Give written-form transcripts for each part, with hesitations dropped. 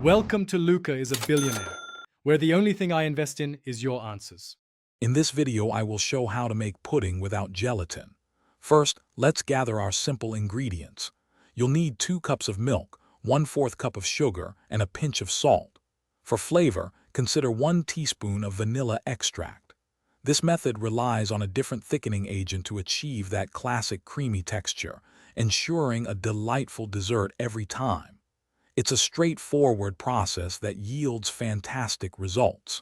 Welcome to Luca is a Billionaire, where the only thing I invest in is your answers. In this video, I will show how to make pudding without gelatin. First, let's gather our simple ingredients. You'll need 2 cups of milk, 1/4 cup of sugar, and a pinch of salt. For flavor, consider 1 teaspoon of vanilla extract. This method relies on a different thickening agent to achieve that classic creamy texture, ensuring a delightful dessert every time. It's a straightforward process that yields fantastic results.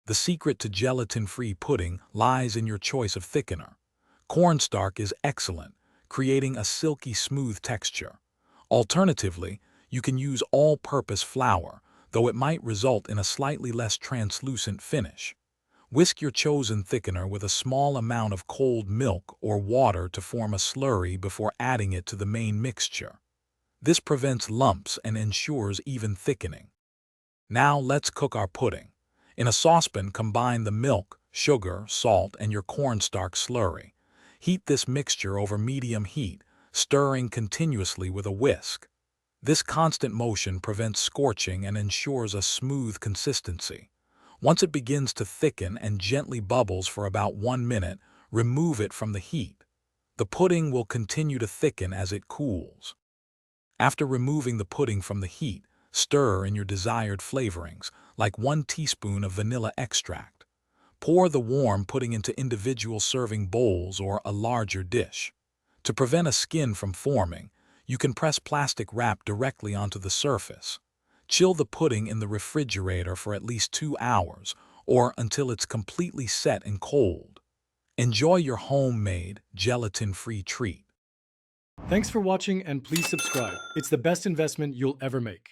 The secret to gelatin-free pudding lies in your choice of thickener. Cornstarch is excellent, creating a silky smooth texture. Alternatively, you can use all-purpose flour, though it might result in a slightly less translucent finish. Whisk your chosen thickener with a small amount of cold milk or water to form a slurry before adding it to the main mixture. This prevents lumps and ensures even thickening. Now let's cook our pudding. In a saucepan, combine the milk, sugar, salt, and your cornstarch slurry. Heat this mixture over medium heat, stirring continuously with a whisk. This constant motion prevents scorching and ensures a smooth consistency. Once it begins to thicken and gently bubbles for about 1 minute, remove it from the heat. The pudding will continue to thicken as it cools. After removing the pudding from the heat, stir in your desired flavorings, like 1 teaspoon of vanilla extract. Pour the warm pudding into individual serving bowls or a larger dish. To prevent a skin from forming, you can press plastic wrap directly onto the surface. Chill the pudding in the refrigerator for at least 2 hours, or until it's completely set and cold. Enjoy your homemade, gelatin-free treat. Thanks for watching and please subscribe. It's the best investment you'll ever make.